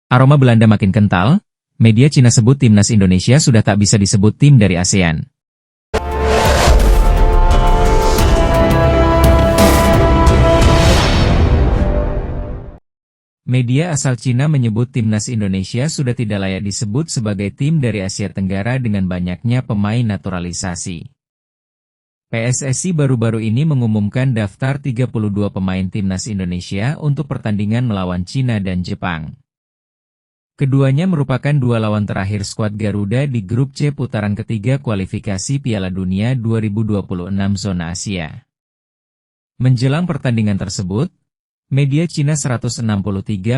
Aroma Belanda makin kental, media Cina sebut timnas Indonesia sudah tak bisa disebut tim dari ASEAN. Media asal Cina menyebut timnas Indonesia sudah tidak layak disebut sebagai tim dari Asia Tenggara dengan banyaknya pemain naturalisasi. PSSI baru-baru ini mengumumkan daftar 32 pemain timnas Indonesia untuk pertandingan melawan Cina dan Jepang. Keduanya merupakan dua lawan terakhir skuad Garuda di grup C putaran ketiga kualifikasi Piala Dunia 2026 zona Asia. Menjelang pertandingan tersebut, media Cina 163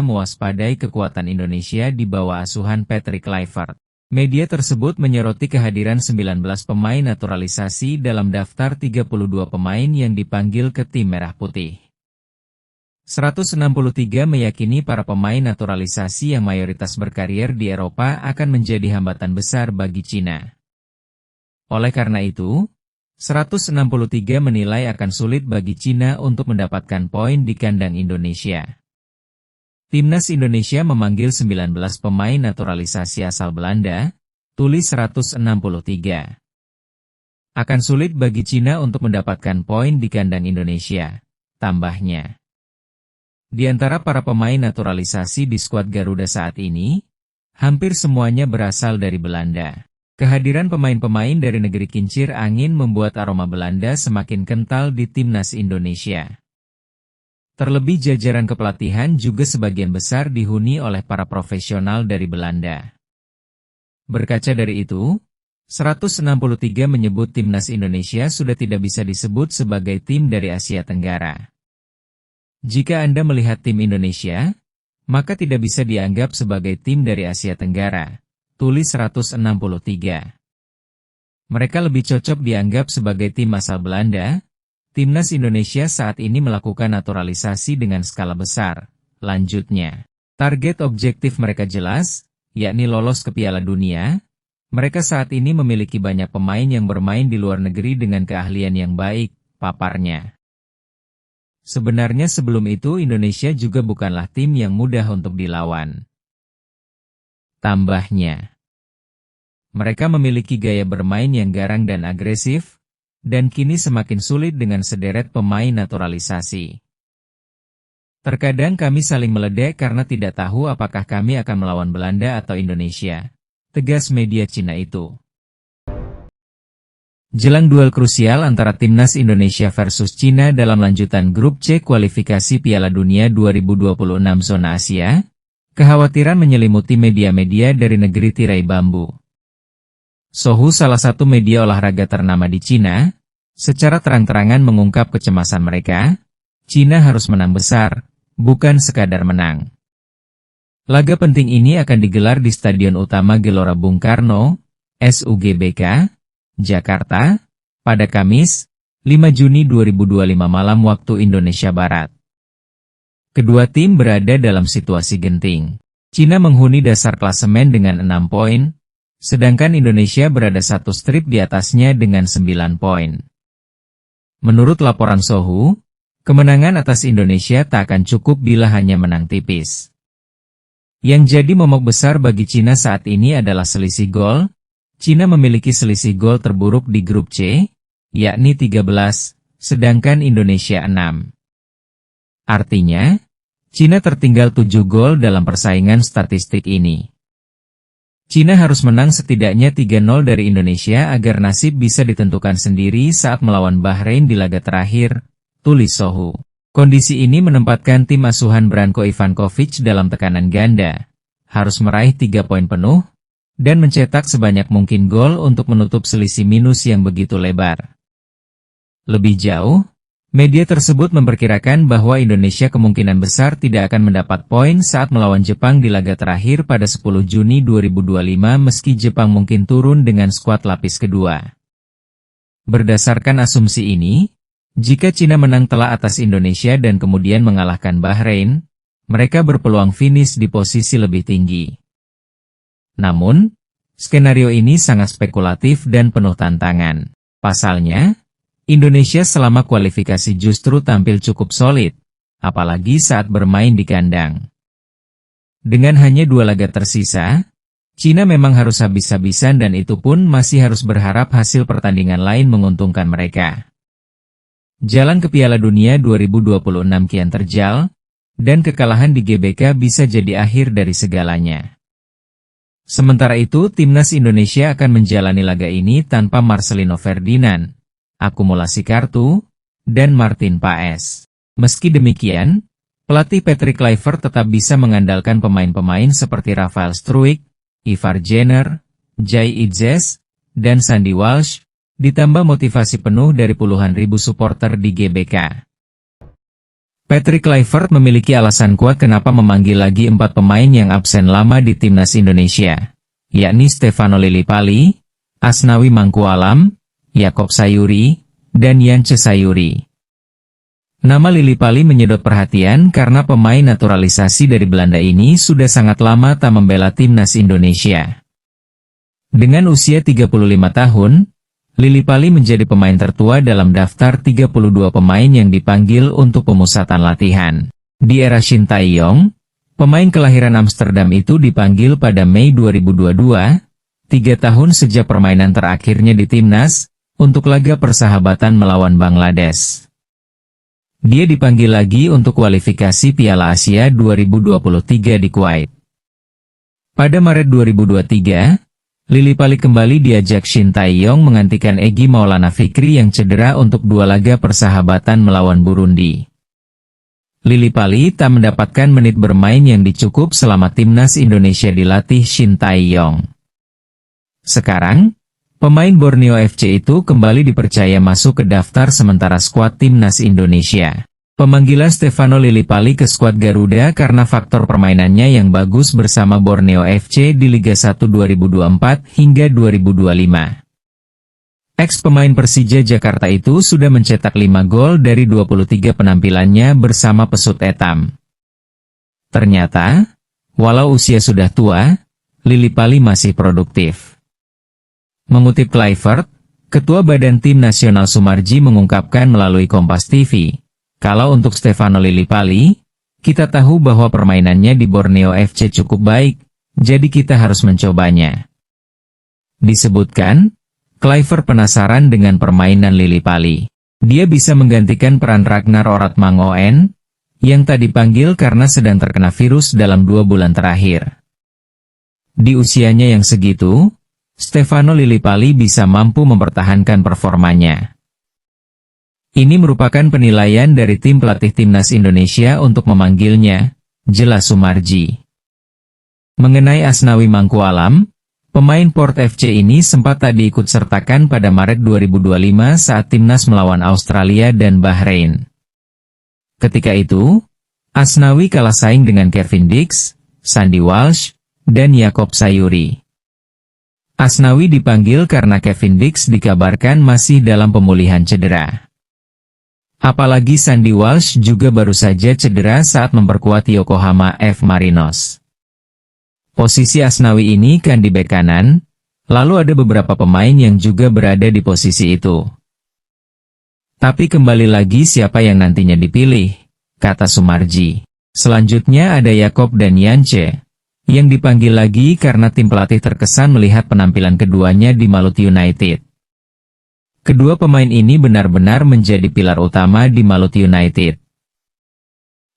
mewaspadai kekuatan Indonesia di bawah asuhan Patrick Kluivert. Media tersebut menyoroti kehadiran 19 pemain naturalisasi dalam daftar 32 pemain yang dipanggil ke tim Merah Putih. 163 meyakini para pemain naturalisasi yang mayoritas berkarier di Eropa akan menjadi hambatan besar bagi Cina. Oleh karena itu, 163 menilai akan sulit bagi Cina untuk mendapatkan poin di kandang Indonesia. Timnas Indonesia memanggil 19 pemain naturalisasi asal Belanda, tulis 163. Akan sulit bagi Cina untuk mendapatkan poin di kandang Indonesia, tambahnya. Di antara para pemain naturalisasi di skuad Garuda saat ini, hampir semuanya berasal dari Belanda. Kehadiran pemain-pemain dari negeri kincir angin membuat aroma Belanda semakin kental di timnas Indonesia. Terlebih jajaran kepelatihan juga sebagian besar dihuni oleh para profesional dari Belanda. Berkaca dari itu, 163 menyebut timnas Indonesia sudah tidak bisa disebut sebagai tim dari Asia Tenggara. Jika Anda melihat tim Indonesia, maka tidak bisa dianggap sebagai tim dari Asia Tenggara, tulis 163. Mereka lebih cocok dianggap sebagai tim asal Belanda. Timnas Indonesia saat ini melakukan naturalisasi dengan skala besar. Lanjutnya, target objektif mereka jelas, yakni lolos ke Piala Dunia. Mereka saat ini memiliki banyak pemain yang bermain di luar negeri dengan keahlian yang baik, paparnya. Sebenarnya sebelum itu Indonesia juga bukanlah tim yang mudah untuk dilawan. Tambahnya, mereka memiliki gaya bermain yang garang dan agresif, dan kini semakin sulit dengan sederet pemain naturalisasi. Terkadang kami saling meledek karena tidak tahu apakah kami akan melawan Belanda atau Indonesia, tegas media Cina itu. Jelang duel krusial antara timnas Indonesia versus Cina dalam lanjutan grup C kualifikasi Piala Dunia 2026 zona Asia, kekhawatiran menyelimuti media-media dari negeri tirai bambu. Sohu, salah satu media olahraga ternama di Cina, secara terang-terangan mengungkap kecemasan mereka, Cina harus menang besar, bukan sekadar menang. Laga penting ini akan digelar di Stadion Utama Gelora Bung Karno, SUGBK, Jakarta, pada Kamis, 5 Juni 2025 malam waktu Indonesia Barat. Kedua tim berada dalam situasi genting. Cina menghuni dasar klasemen dengan 6 poin, sedangkan Indonesia berada satu strip di atasnya dengan 9 poin. Menurut laporan Sohu, kemenangan atas Indonesia tak akan cukup bila hanya menang tipis. Yang jadi momok besar bagi Cina saat ini adalah selisih gol. Cina memiliki selisih gol terburuk di grup C, yakni 13, sedangkan Indonesia 6. Artinya, Cina tertinggal 7 gol dalam persaingan statistik ini. Cina harus menang setidaknya 3-0 dari Indonesia agar nasib bisa ditentukan sendiri saat melawan Bahrain di laga terakhir, tulis Sohu. Kondisi ini menempatkan tim asuhan Branko Ivankovic dalam tekanan ganda. Harus meraih 3 poin penuh, dan mencetak sebanyak mungkin gol untuk menutup selisih minus yang begitu lebar. Lebih jauh, media tersebut memperkirakan bahwa Indonesia kemungkinan besar tidak akan mendapat poin saat melawan Jepang di laga terakhir pada 10 Juni 2025 meski Jepang mungkin turun dengan skuad lapis kedua. Berdasarkan asumsi ini, jika Cina menang telak atas Indonesia dan kemudian mengalahkan Bahrain, mereka berpeluang finish di posisi lebih tinggi. Namun, skenario ini sangat spekulatif dan penuh tantangan. Pasalnya, Indonesia selama kualifikasi justru tampil cukup solid, apalagi saat bermain di kandang. Dengan hanya 2 laga tersisa, Cina memang harus habis-habisan dan itu pun masih harus berharap hasil pertandingan lain menguntungkan mereka. Jalan ke Piala Dunia 2026 kian terjal, dan kekalahan di GBK bisa jadi akhir dari segalanya. Sementara itu, timnas Indonesia akan menjalani laga ini tanpa Marcelino Ferdinand, akumulasi kartu, dan Martin Paes. Meski demikian, pelatih Patrick Kluivert tetap bisa mengandalkan pemain-pemain seperti Rafael Struijk, Ivar Jenner, Jai Itzes, dan Sandy Walsh, ditambah motivasi penuh dari puluhan ribu supporter di GBK. Patrick Kluivert memiliki alasan kuat kenapa memanggil lagi 4 pemain yang absen lama di timnas Indonesia, yakni Stefano Lillipali, Asnawi Mangkualam, Yakob Sayuri, dan Yance Sayuri. Nama Lillipali menyedot perhatian karena pemain naturalisasi dari Belanda ini sudah sangat lama tak membela timnas Indonesia. Dengan usia 35 tahun, Lillipali menjadi pemain tertua dalam daftar 32 pemain yang dipanggil untuk pemusatan latihan. Di era Shin Tae-yong, pemain kelahiran Amsterdam itu dipanggil pada Mei 2022, 3 tahun sejak permainan terakhirnya di timnas, untuk laga persahabatan melawan Bangladesh. Dia dipanggil lagi untuk kualifikasi Piala Asia 2023 di Kuwait. Pada Maret 2023, Lillipali kembali diajak Shin Tae-yong menggantikan Egy Maulana Fikri yang cedera untuk 2 laga persahabatan melawan Burundi. Lillipali tak mendapatkan menit bermain yang dicukup selama timnas Indonesia dilatih Shin Tae-yong. Sekarang, pemain Borneo FC itu kembali dipercaya masuk ke daftar sementara skuad timnas Indonesia. Pemanggilan Stefano Lillipali ke skuad Garuda karena faktor permainannya yang bagus bersama Borneo FC di Liga 1 2024 hingga 2025. Ex-pemain Persija Jakarta itu sudah mencetak 5 gol dari 23 penampilannya bersama Pesut Etam. Ternyata, walau usia sudah tua, Lillipali masih produktif. Mengutip Kluivert, Ketua Badan Tim Nasional Sumarji mengungkapkan melalui Kompas TV, kalau untuk Stefano Lillipali, kita tahu bahwa permainannya di Borneo FC cukup baik, jadi kita harus mencobanya. Disebutkan, Kluivert penasaran dengan permainan Lillipali. Dia bisa menggantikan peran Ragnar Oratmangoen, yang tak dipanggil karena sedang terkena virus dalam 2 bulan terakhir. Di usianya yang segitu, Stefano Lillipali bisa mampu mempertahankan performanya. Ini merupakan penilaian dari tim pelatih timnas Indonesia untuk memanggilnya, jelas Sumarji. Mengenai Asnawi Mangkualam, pemain Port FC ini sempat tak diikutsertakan pada Maret 2025 saat timnas melawan Australia dan Bahrain. Ketika itu, Asnawi kalah saing dengan Kevin Dix, Sandy Walsh, dan Yakob Sayuri. Asnawi dipanggil karena Kevin Dix dikabarkan masih dalam pemulihan cedera. Apalagi Sandy Walsh juga baru saja cedera saat memperkuat Yokohama F. Marinos. Posisi Asnawi ini kan di bek kanan, lalu ada beberapa pemain yang juga berada di posisi itu. Tapi kembali lagi siapa yang nantinya dipilih, kata Sumarji. Selanjutnya ada Yakob dan Yance, yang dipanggil lagi karena tim pelatih terkesan melihat penampilan keduanya di Maluku United. Kedua pemain ini benar-benar menjadi pilar utama di Maluku United.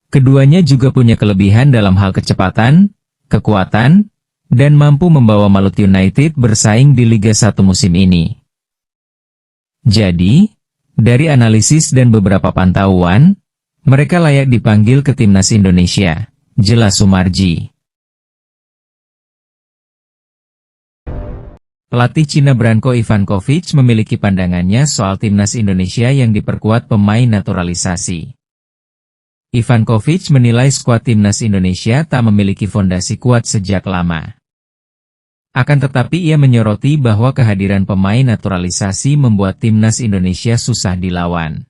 Keduanya juga punya kelebihan dalam hal kecepatan, kekuatan, dan mampu membawa Maluku United bersaing di Liga 1 musim ini. Jadi, dari analisis dan beberapa pantauan, mereka layak dipanggil ke timnas Indonesia, jelas Sumarji. Pelatih Cina Branko Ivankovic memiliki pandangannya soal timnas Indonesia yang diperkuat pemain naturalisasi. Ivankovic menilai skuad timnas Indonesia tak memiliki fondasi kuat sejak lama. Akan tetapi ia menyoroti bahwa kehadiran pemain naturalisasi membuat timnas Indonesia susah dilawan.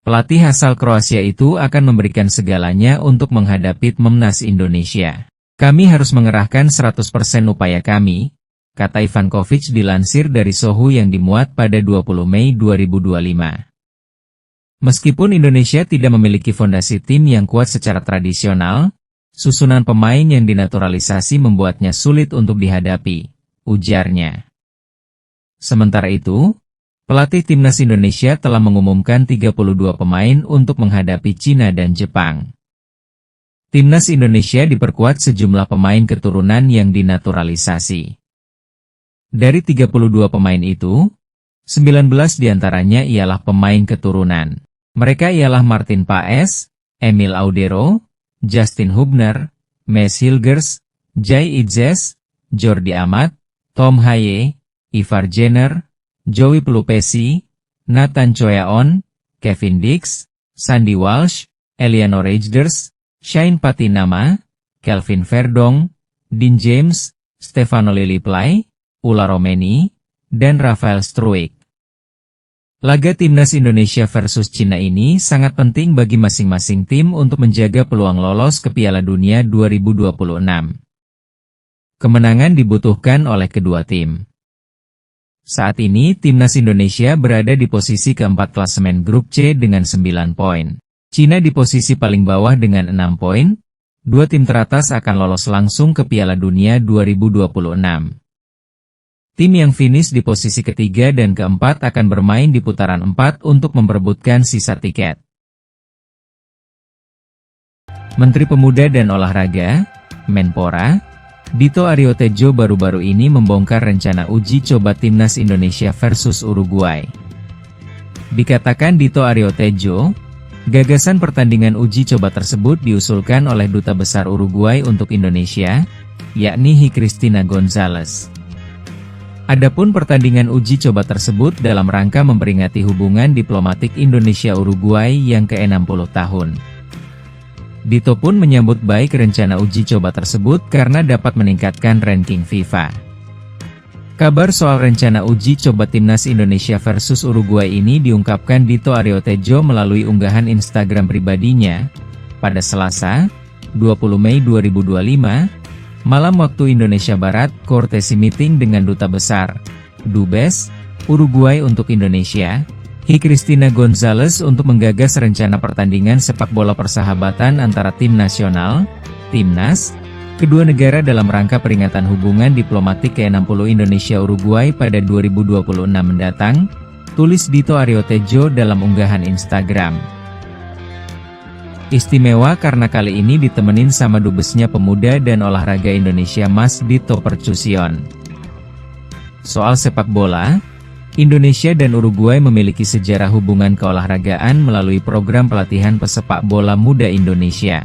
Pelatih asal Kroasia itu akan memberikan segalanya untuk menghadapi timnas Indonesia. Kami harus mengerahkan 100% upaya kami, kata Ivankovic dilansir dari Sohu yang dimuat pada 20 Mei 2025. Meskipun Indonesia tidak memiliki fondasi tim yang kuat secara tradisional, Susunan pemain yang dinaturalisasi membuatnya sulit untuk dihadapi, ujarnya. Sementara itu, pelatih timnas Indonesia telah mengumumkan 32 pemain untuk menghadapi Cina dan Jepang. Timnas Indonesia diperkuat sejumlah pemain keturunan yang dinaturalisasi. Dari 32 pemain itu, 19 diantaranya ialah pemain keturunan. Mereka ialah Martin Paes, Emil Audero, Justin Hubner, Mes Hilgers, Jai Idzes, Jordi Amat, Tom Haye, Ivar Jenner, Joey Pelupesi, Nathan Choyaon, Kevin Dix, Sandy Walsh, Eliano Rejders, Shane Patinama, Kelvin Verdong, Dean James, Stefano Lilliply, Ula Romeni, dan Rafael Struijk. Laga Timnas Indonesia versus Cina ini sangat penting bagi masing-masing tim untuk menjaga peluang lolos ke Piala Dunia 2026. Kemenangan dibutuhkan oleh kedua tim. Saat ini Timnas Indonesia berada di posisi keempat klasemen grup C dengan 9 poin. Cina di posisi paling bawah dengan 6 poin. Dua tim teratas akan lolos langsung ke Piala Dunia 2026. Tim yang finish di posisi ketiga dan keempat akan bermain di putaran 4 untuk memperebutkan sisa tiket. Menteri Pemuda dan Olahraga, Menpora, Dito Aryo Tejo baru-baru ini membongkar rencana uji coba Timnas Indonesia versus Uruguay. Dikatakan Dito Aryo Tejo, gagasan pertandingan uji coba tersebut diusulkan oleh Duta Besar Uruguay untuk Indonesia, yakni Cristina Gonzalez. Adapun pertandingan uji coba tersebut dalam rangka memperingati hubungan diplomatik Indonesia-Uruguay yang ke-60 tahun. Dito pun menyambut baik rencana uji coba tersebut karena dapat meningkatkan ranking FIFA. Kabar soal rencana uji coba Timnas Indonesia versus Uruguay ini diungkapkan Dito Aryo Tejo melalui unggahan Instagram pribadinya pada Selasa, 20 Mei 2025, malam waktu Indonesia Barat, courtesy meeting dengan Duta Besar, Dubes, Uruguay untuk Indonesia, Cristina Gonzalez untuk menggagas rencana pertandingan sepak bola persahabatan antara tim nasional, Timnas, kedua negara dalam rangka peringatan hubungan diplomatik ke-60 Indonesia-Uruguay pada 2026 mendatang, tulis Dito Aryo Tejo dalam unggahan Instagram. Istimewa karena kali ini ditemenin sama Dubesnya Pemuda dan Olahraga Indonesia Mas Dito Percusion. Soal sepak bola, Indonesia dan Uruguay memiliki sejarah hubungan keolahragaan melalui program pelatihan pesepak bola muda Indonesia.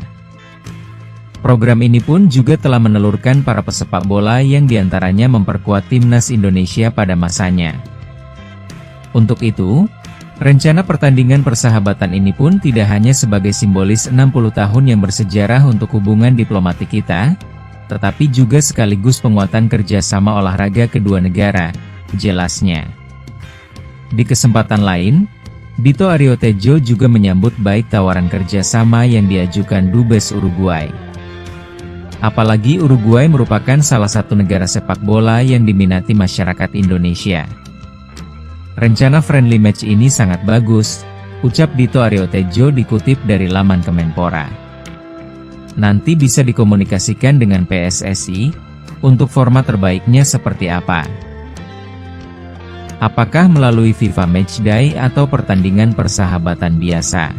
Program ini pun juga telah menelurkan para pesepak bola yang diantaranya memperkuat Timnas Indonesia pada masanya. Untuk itu, rencana pertandingan persahabatan ini pun tidak hanya sebagai simbolis 60 tahun yang bersejarah untuk hubungan diplomatik kita, tetapi juga sekaligus penguatan kerjasama olahraga kedua negara, jelasnya. Di kesempatan lain, Dito Aryo Tejo juga menyambut baik tawaran kerjasama yang diajukan Dubes Uruguay. Apalagi Uruguay merupakan salah satu negara sepak bola yang diminati masyarakat Indonesia. Rencana friendly match ini sangat bagus, ucap Dito Aryo Tejo dikutip dari laman Kemenpora. Nanti bisa dikomunikasikan dengan PSSI, untuk format terbaiknya seperti apa. Apakah melalui FIFA Matchday atau pertandingan persahabatan biasa?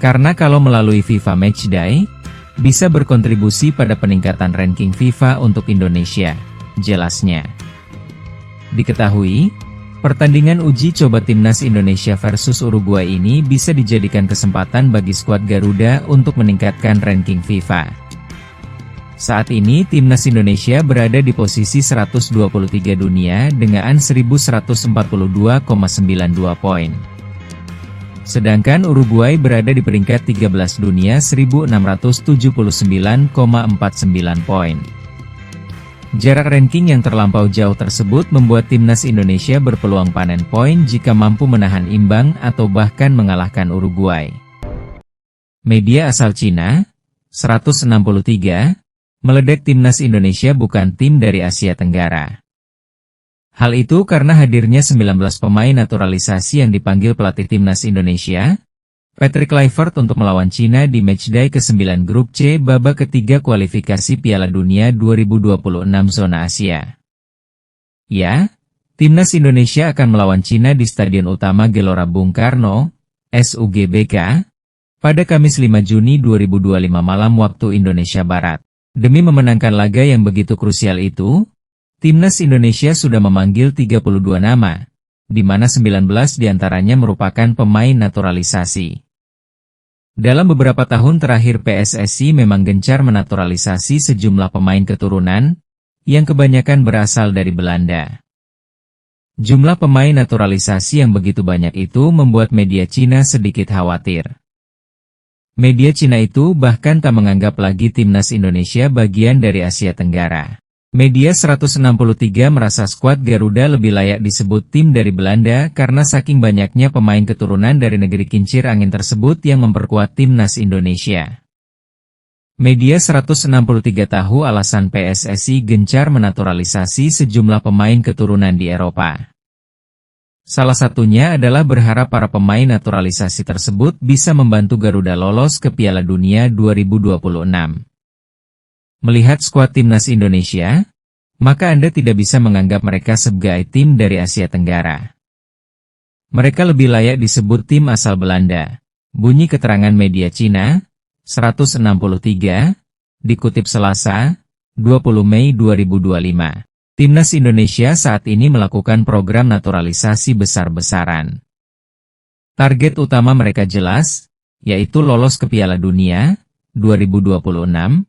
Karena kalau melalui FIFA Matchday, bisa berkontribusi pada peningkatan ranking FIFA untuk Indonesia, jelasnya. Diketahui, pertandingan uji coba Timnas Indonesia versus Uruguay ini bisa dijadikan kesempatan bagi skuad Garuda untuk meningkatkan ranking FIFA. Saat ini Timnas Indonesia berada di posisi 123 dunia dengan 1142,92 poin. Sedangkan Uruguay berada di peringkat 13 dunia 1679,49 poin. Jarak ranking yang terlampau jauh tersebut membuat Timnas Indonesia berpeluang panen poin jika mampu menahan imbang atau bahkan mengalahkan Uruguay. Media asal Cina, 163, meledek Timnas Indonesia bukan tim dari Asia Tenggara. Hal itu karena hadirnya 19 pemain naturalisasi yang dipanggil pelatih Timnas Indonesia, Patrick Kluivert untuk melawan Cina di matchday ke-9 Grup C babak ketiga kualifikasi Piala Dunia 2026 zona Asia. Ya, Timnas Indonesia akan melawan Cina di Stadion Utama Gelora Bung Karno, SUGBK, pada Kamis 5 Juni 2025 malam waktu Indonesia Barat. Demi memenangkan laga yang begitu krusial itu, Timnas Indonesia sudah memanggil 32 nama, di mana 19 diantaranya merupakan pemain naturalisasi. Dalam beberapa tahun terakhir PSSI memang gencar menaturalisasi sejumlah pemain keturunan, yang kebanyakan berasal dari Belanda. Jumlah pemain naturalisasi yang begitu banyak itu membuat media Cina sedikit khawatir. Media Cina itu bahkan tak menganggap lagi Timnas Indonesia bagian dari Asia Tenggara. Media 163 merasa skuad Garuda lebih layak disebut tim dari Belanda karena saking banyaknya pemain keturunan dari negeri kincir angin tersebut yang memperkuat Timnas Indonesia. Media 163 tahu alasan PSSI gencar menaturalisasi sejumlah pemain keturunan di Eropa. Salah satunya adalah berharap para pemain naturalisasi tersebut bisa membantu Garuda lolos ke Piala Dunia 2026. Melihat skuad Timnas Indonesia, maka Anda tidak bisa menganggap mereka sebagai tim dari Asia Tenggara. Mereka lebih layak disebut tim asal Belanda. Bunyi keterangan media Cina, 163, dikutip Selasa, 20 Mei 2025. Timnas Indonesia saat ini melakukan program naturalisasi besar-besaran. Target utama mereka jelas, yaitu lolos ke Piala Dunia 2026,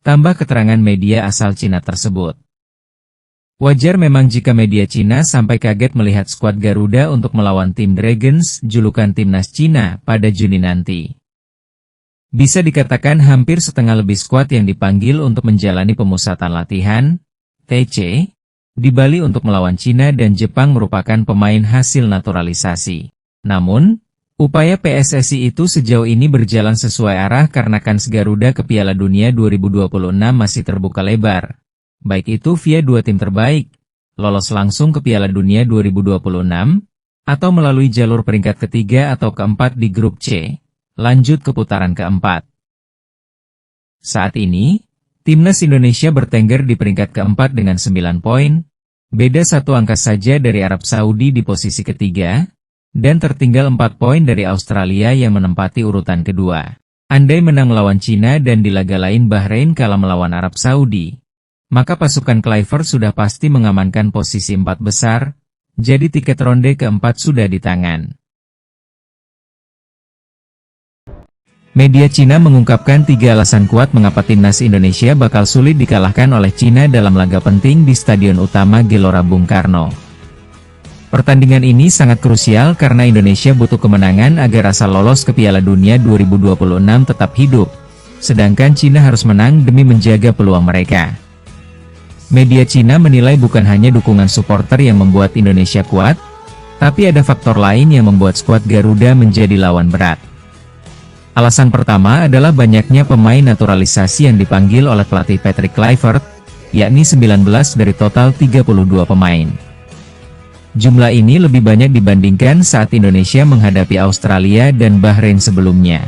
tambah keterangan media asal Cina tersebut. Wajar memang jika media Cina sampai kaget melihat skuad Garuda untuk melawan tim Dragons, julukan Timnas Cina, pada Juni nanti. Bisa dikatakan hampir setengah lebih skuad yang dipanggil untuk menjalani pemusatan latihan, TC, di Bali untuk melawan Cina dan Jepang merupakan pemain hasil naturalisasi. Namun, upaya PSSI itu sejauh ini berjalan sesuai arah karena kans Garuda ke Piala Dunia 2026 masih terbuka lebar. Baik itu via dua tim terbaik, lolos langsung ke Piala Dunia 2026, atau melalui jalur peringkat ketiga atau keempat di Grup C, lanjut ke putaran keempat. Saat ini, Timnas Indonesia bertengger di peringkat keempat dengan 9 poin, beda satu angka saja dari Arab Saudi di posisi ketiga, dan tertinggal 4 poin dari Australia yang menempati urutan kedua. Andai menang melawan Cina dan di laga lain Bahrain kalah melawan Arab Saudi, maka pasukan Kluivert sudah pasti mengamankan posisi 4 besar, jadi tiket ronde keempat sudah di tangan. Media Cina mengungkapkan 3 alasan kuat mengapa Timnas Indonesia bakal sulit dikalahkan oleh Cina dalam laga penting di Stadion Utama Gelora Bung Karno. Pertandingan ini sangat krusial karena Indonesia butuh kemenangan agar rasa lolos ke Piala Dunia 2026 tetap hidup, sedangkan Cina harus menang demi menjaga peluang mereka. Media Cina menilai bukan hanya dukungan supporter yang membuat Indonesia kuat, tapi ada faktor lain yang membuat skuad Garuda menjadi lawan berat. Alasan pertama adalah banyaknya pemain naturalisasi yang dipanggil oleh pelatih Patrick Kluivert, yakni 19 dari total 32 pemain. Jumlah ini lebih banyak dibandingkan saat Indonesia menghadapi Australia dan Bahrain sebelumnya.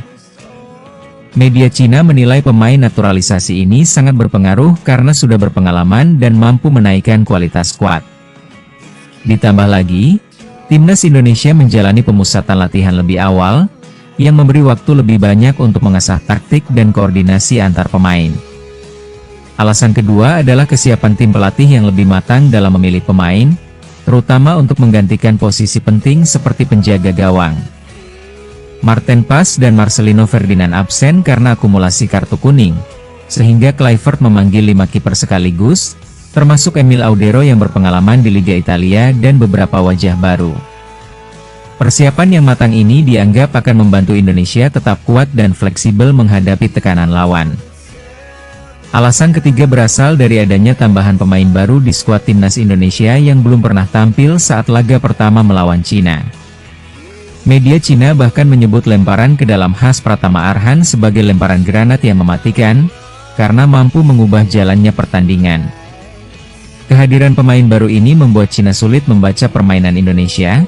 Media Cina menilai pemain naturalisasi ini sangat berpengaruh karena sudah berpengalaman dan mampu menaikkan kualitas skuad. Ditambah lagi, Timnas Indonesia menjalani pemusatan latihan lebih awal, yang memberi waktu lebih banyak untuk mengasah taktik dan koordinasi antar pemain. Alasan kedua adalah kesiapan tim pelatih yang lebih matang dalam memilih pemain, terutama untuk menggantikan posisi penting seperti penjaga gawang. Marten Pas dan Marcelino Ferdinand absen karena akumulasi kartu kuning, sehingga Kluivert memanggil 5 kiper sekaligus, termasuk Emil Audero yang berpengalaman di Liga Italia dan beberapa wajah baru. Persiapan yang matang ini dianggap akan membantu Indonesia tetap kuat dan fleksibel menghadapi tekanan lawan. Alasan ketiga berasal dari adanya tambahan pemain baru di skuad Timnas Indonesia yang belum pernah tampil saat laga pertama melawan Cina. Media Cina bahkan menyebut lemparan ke dalam khas Pratama Arhan sebagai lemparan granat yang mematikan, karena mampu mengubah jalannya pertandingan. Kehadiran pemain baru ini membuat Cina sulit membaca permainan Indonesia,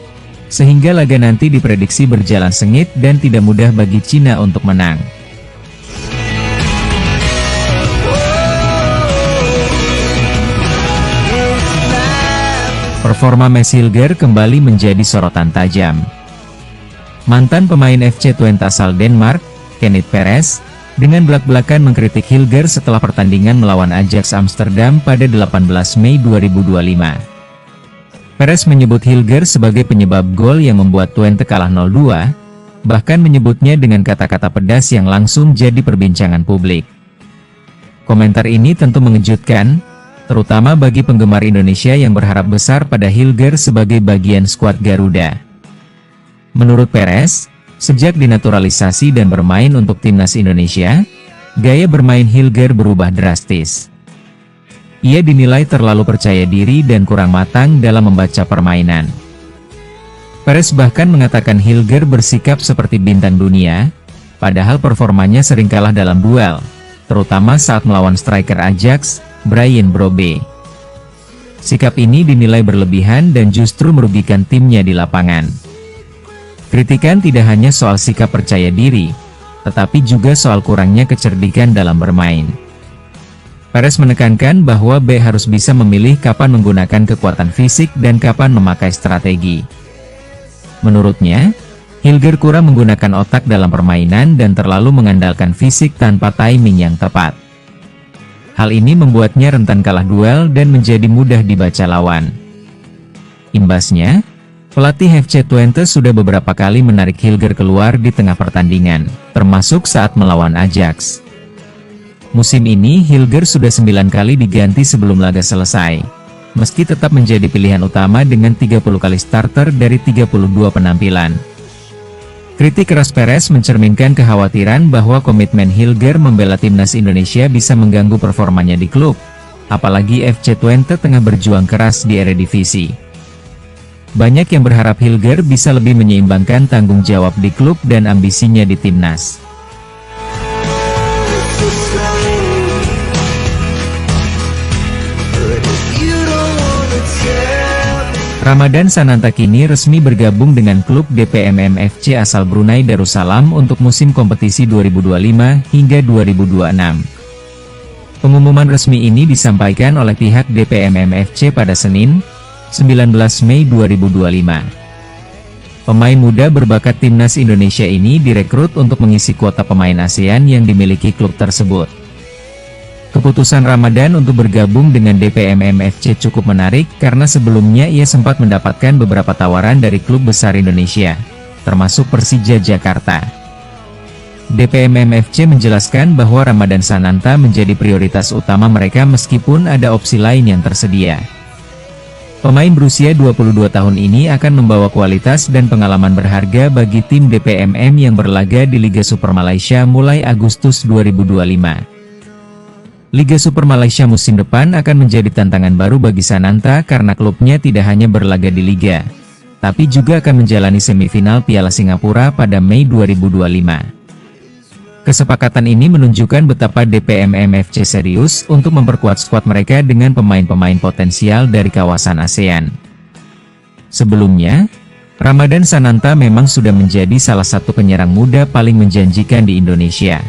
sehingga laga nanti diprediksi berjalan sengit dan tidak mudah bagi Cina untuk menang. Performa Mads Hilger kembali menjadi sorotan tajam. Mantan pemain FC Twente asal Denmark, Kenneth Perez, dengan belak-belakan mengkritik Hilger setelah pertandingan melawan Ajax Amsterdam pada 18 Mei 2025. Perez menyebut Hilger sebagai penyebab gol yang membuat Twente kalah 0-2, bahkan menyebutnya dengan kata-kata pedas yang langsung jadi perbincangan publik. Komentar ini tentu mengejutkan, terutama bagi penggemar Indonesia yang berharap besar pada Hilger sebagai bagian skuad Garuda. Menurut Perez, sejak dinaturalisasi dan bermain untuk timnas Indonesia, gaya bermain Hilger berubah drastis. Ia dinilai terlalu percaya diri dan kurang matang dalam membaca permainan. Perez bahkan mengatakan Hilger bersikap seperti bintang dunia, padahal performanya sering kalah dalam duel, terutama saat melawan striker Ajax, Brian Brobbey. Sikap ini dinilai berlebihan dan justru merugikan timnya di lapangan. Kritikan tidak hanya soal sikap percaya diri, tetapi juga soal kurangnya kecerdikan dalam bermain. Perez menekankan bahwa B harus bisa memilih kapan menggunakan kekuatan fisik dan kapan memakai strategi. Menurutnya, Hilger kurang menggunakan otak dalam permainan dan terlalu mengandalkan fisik tanpa timing yang tepat. Hal ini membuatnya rentan kalah duel dan menjadi mudah dibaca lawan. Imbasnya, pelatih FC Twente sudah beberapa kali menarik Hilger keluar di tengah pertandingan, termasuk saat melawan Ajax. Musim ini Hilger sudah 9 kali diganti sebelum laga selesai, meski tetap menjadi pilihan utama dengan 30 kali starter dari 32 penampilan. Kritik keras Perez mencerminkan kekhawatiran bahwa komitmen Hilger membela timnas Indonesia bisa mengganggu performanya di klub, apalagi FC Twente tengah berjuang keras di Eredivisie. Banyak yang berharap Hilger bisa lebih menyeimbangkan tanggung jawab di klub dan ambisinya di timnas. Ramadan Sananta kini resmi bergabung dengan klub DPMM FC asal Brunei Darussalam untuk musim kompetisi 2025 hingga 2026. Pengumuman resmi ini disampaikan oleh pihak DPMM FC pada Senin, 19 Mei 2025. Pemain muda berbakat timnas Indonesia ini direkrut untuk mengisi kuota pemain ASEAN yang dimiliki klub tersebut. Keputusan Ramadan untuk bergabung dengan DPMM FC cukup menarik karena sebelumnya ia sempat mendapatkan beberapa tawaran dari klub besar Indonesia, termasuk Persija Jakarta. DPMM FC menjelaskan bahwa Ramadan Sananta menjadi prioritas utama mereka meskipun ada opsi lain yang tersedia. Pemain berusia 22 tahun ini akan membawa kualitas dan pengalaman berharga bagi tim DPMM yang berlaga di Liga Super Malaysia mulai Agustus 2025. Liga Super Malaysia musim depan akan menjadi tantangan baru bagi Sananta karena klubnya tidak hanya berlaga di Liga, tapi juga akan menjalani semifinal Piala Singapura pada Mei 2025. Kesepakatan ini menunjukkan betapa DPMM FC serius untuk memperkuat skuad mereka dengan pemain-pemain potensial dari kawasan ASEAN. Sebelumnya, Ramadan Sananta memang sudah menjadi salah satu penyerang muda paling menjanjikan di Indonesia.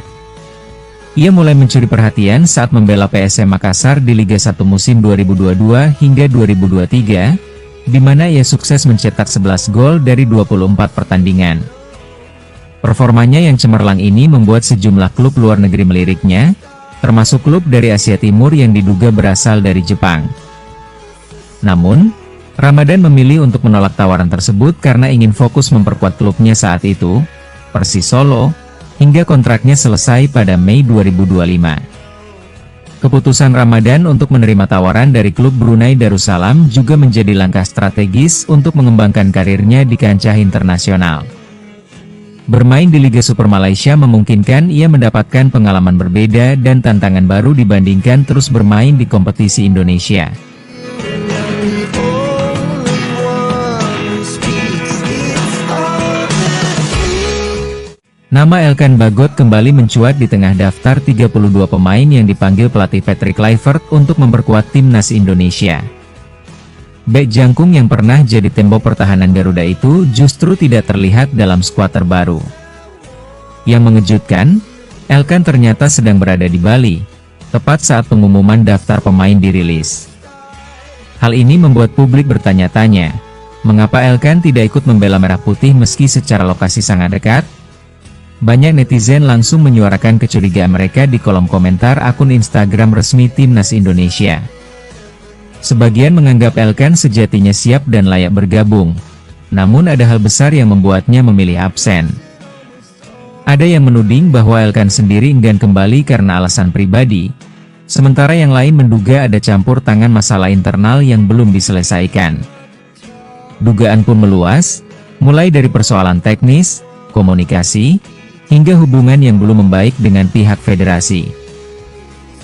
Ia mulai mencuri perhatian saat membela PSM Makassar di Liga 1 musim 2022 hingga 2023, di mana ia sukses mencetak 11 gol dari 24 pertandingan. Performanya yang cemerlang ini membuat sejumlah klub luar negeri meliriknya, termasuk klub dari Asia Timur yang diduga berasal dari Jepang. Namun, Ramadan memilih untuk menolak tawaran tersebut karena ingin fokus memperkuat klubnya saat itu, Persis Solo, hingga kontraknya selesai pada Mei 2025. Keputusan Ramadan untuk menerima tawaran dari klub Brunei Darussalam juga menjadi langkah strategis untuk mengembangkan karirnya di kancah internasional. Bermain di Liga Super Malaysia memungkinkan ia mendapatkan pengalaman berbeda dan tantangan baru dibandingkan terus bermain di kompetisi Indonesia. Nama Elkan Bagot kembali mencuat di tengah daftar 32 pemain yang dipanggil pelatih Patrick Kluivert untuk memperkuat timnas Indonesia. Bek jangkung yang pernah jadi tembok pertahanan Garuda itu justru tidak terlihat dalam skuad terbaru. Yang mengejutkan, Elkan ternyata sedang berada di Bali, tepat saat pengumuman daftar pemain dirilis. Hal ini membuat publik bertanya-tanya, mengapa Elkan tidak ikut membela Merah Putih meski secara lokasi sangat dekat? Banyak netizen langsung menyuarakan kecurigaan mereka di kolom komentar akun Instagram resmi Timnas Indonesia. Sebagian menganggap Elkan sejatinya siap dan layak bergabung, namun ada hal besar yang membuatnya memilih absen. Ada yang menuding bahwa Elkan sendiri enggan kembali karena alasan pribadi, sementara yang lain menduga ada campur tangan masalah internal yang belum diselesaikan. Dugaan pun meluas, mulai dari persoalan teknis, komunikasi, hingga hubungan yang belum membaik dengan pihak federasi.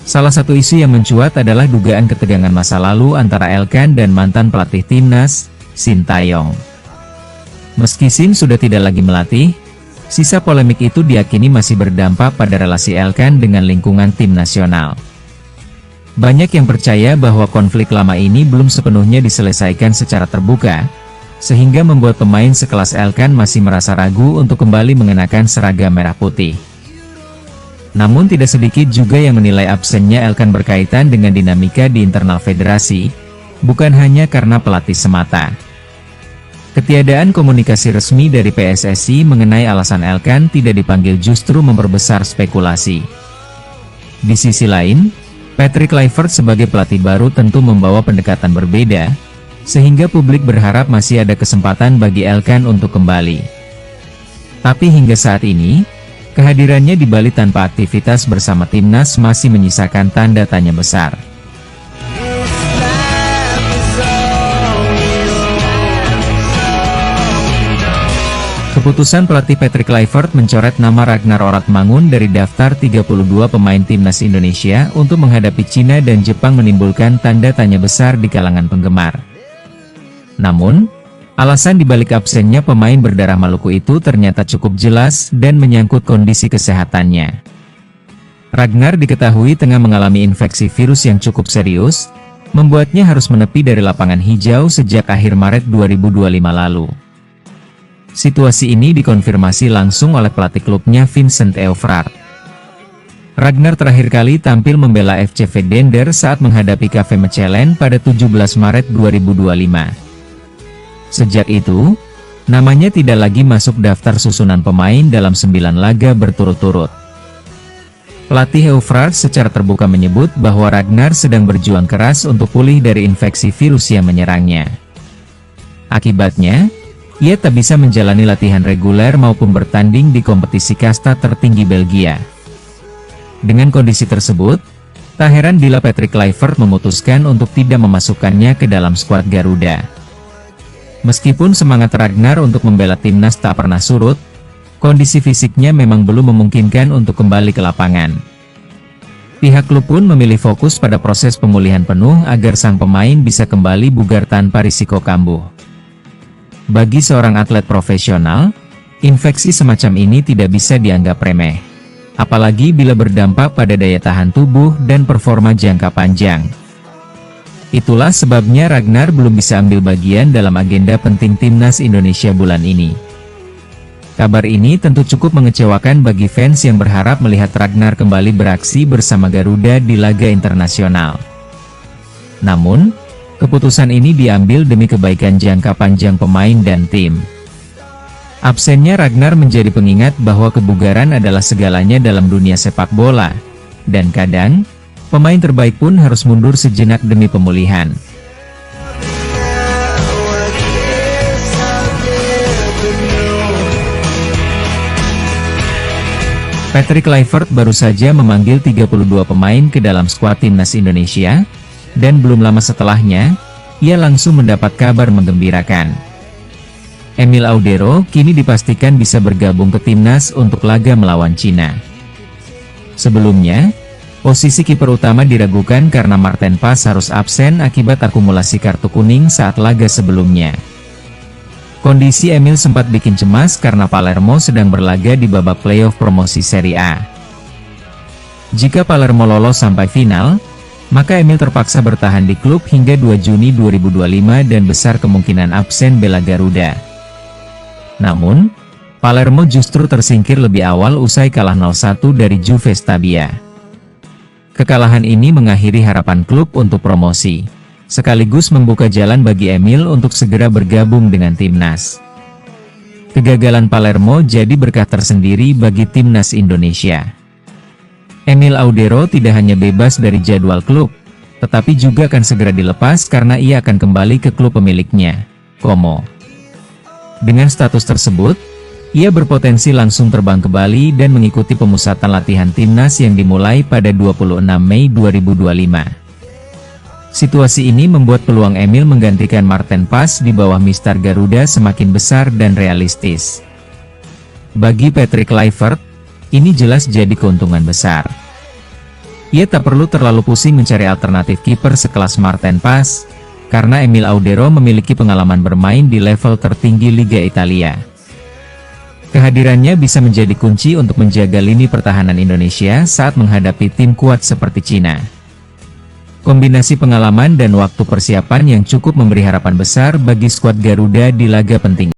Salah satu isu yang mencuat adalah dugaan ketegangan masa lalu antara Elkan dan mantan pelatih Timnas, Sintayong. Meski Sin sudah tidak lagi melatih, sisa polemik itu diyakini masih berdampak pada relasi Elkan dengan lingkungan tim nasional. Banyak yang percaya bahwa konflik lama ini belum sepenuhnya diselesaikan secara terbuka, sehingga membuat pemain sekelas Elkan masih merasa ragu untuk kembali mengenakan seragam merah putih. Namun tidak sedikit juga yang menilai absennya Elkan berkaitan dengan dinamika di internal federasi, bukan hanya karena pelatih semata. Ketiadaan komunikasi resmi dari PSSI mengenai alasan Elkan tidak dipanggil justru memperbesar spekulasi. Di sisi lain, Patrick Kluivert sebagai pelatih baru tentu membawa pendekatan berbeda, sehingga publik berharap masih ada kesempatan bagi Elkan untuk kembali. Tapi hingga saat ini, kehadirannya di Bali tanpa aktivitas bersama Timnas masih menyisakan tanda tanya besar. Keputusan pelatih Patrick Kluivert mencoret nama Ragnar Oratmangun dari daftar 32 pemain Timnas Indonesia untuk menghadapi Cina dan Jepang menimbulkan tanda tanya besar di kalangan penggemar. Namun, alasan dibalik absennya pemain berdarah Maluku itu ternyata cukup jelas dan menyangkut kondisi kesehatannya. Ragnar diketahui tengah mengalami infeksi virus yang cukup serius, membuatnya harus menepi dari lapangan hijau sejak akhir Maret 2025 lalu. Situasi ini dikonfirmasi langsung oleh pelatih klubnya Vincent Eufrart. Ragnar terakhir kali tampil membela FC Vedender saat menghadapi KV Mechelen pada 17 Maret 2025. Sejak itu, namanya tidak lagi masuk daftar susunan pemain dalam 9 laga berturut-turut. Pelatih Eufrart secara terbuka menyebut bahwa Ragnar sedang berjuang keras untuk pulih dari infeksi virus yang menyerangnya. Akibatnya, ia tak bisa menjalani latihan reguler maupun bertanding di kompetisi kasta tertinggi Belgia. Dengan kondisi tersebut, tak heran bila Patrick Kluivert memutuskan untuk tidak memasukkannya ke dalam skuad Garuda. Meskipun semangat Ragnar untuk membela timnas tak pernah surut, kondisi fisiknya memang belum memungkinkan untuk kembali ke lapangan. Pihak klub pun memilih fokus pada proses pemulihan penuh agar sang pemain bisa kembali bugar tanpa risiko kambuh. Bagi seorang atlet profesional, infeksi semacam ini tidak bisa dianggap remeh. Apalagi bila berdampak pada daya tahan tubuh dan performa jangka panjang. Itulah sebabnya Ragnar belum bisa ambil bagian dalam agenda penting Timnas Indonesia bulan ini. Kabar ini tentu cukup mengecewakan bagi fans yang berharap melihat Ragnar kembali beraksi bersama Garuda di laga internasional. Namun, keputusan ini diambil demi kebaikan jangka panjang pemain dan tim. Absennya Ragnar menjadi pengingat bahwa kebugaran adalah segalanya dalam dunia sepak bola, dan kadang, pemain terbaik pun harus mundur sejenak demi pemulihan. Patrick Kluivert baru saja memanggil 32 pemain ke dalam skuad Timnas Indonesia, dan belum lama setelahnya, ia langsung mendapat kabar menggembirakan. Emil Audero kini dipastikan bisa bergabung ke timnas untuk laga melawan Cina. Sebelumnya, posisi kiper utama diragukan karena Marten Pas harus absen akibat akumulasi kartu kuning saat laga sebelumnya. Kondisi Emil sempat bikin cemas karena Palermo sedang berlaga di babak playoff promosi Serie A. Jika Palermo lolos sampai final, Maka Emil terpaksa bertahan di klub hingga 2 Juni 2025 dan besar kemungkinan absen bela Garuda. Namun, Palermo justru tersingkir lebih awal usai kalah 0-1 dari Juve Stabia. Kekalahan ini mengakhiri harapan klub untuk promosi, sekaligus membuka jalan bagi Emil untuk segera bergabung dengan timnas. Kegagalan Palermo jadi berkah tersendiri bagi timnas Indonesia. Emil Audero tidak hanya bebas dari jadwal klub, tetapi juga akan segera dilepas karena ia akan kembali ke klub pemiliknya, Como. Dengan status tersebut, ia berpotensi langsung terbang ke Bali dan mengikuti pemusatan latihan timnas yang dimulai pada 26 Mei 2025. Situasi ini membuat peluang Emil menggantikan Marten Pas di bawah Mister Garuda semakin besar dan realistis. Bagi Patrick Kluivert, ini jelas jadi keuntungan besar. Ia tak perlu terlalu pusing mencari alternatif kiper sekelas Marten Pas, karena Emil Audero memiliki pengalaman bermain di level tertinggi Liga Italia. Kehadirannya bisa menjadi kunci untuk menjaga lini pertahanan Indonesia saat menghadapi tim kuat seperti Cina. Kombinasi pengalaman dan waktu persiapan yang cukup memberi harapan besar bagi skuad Garuda di laga penting.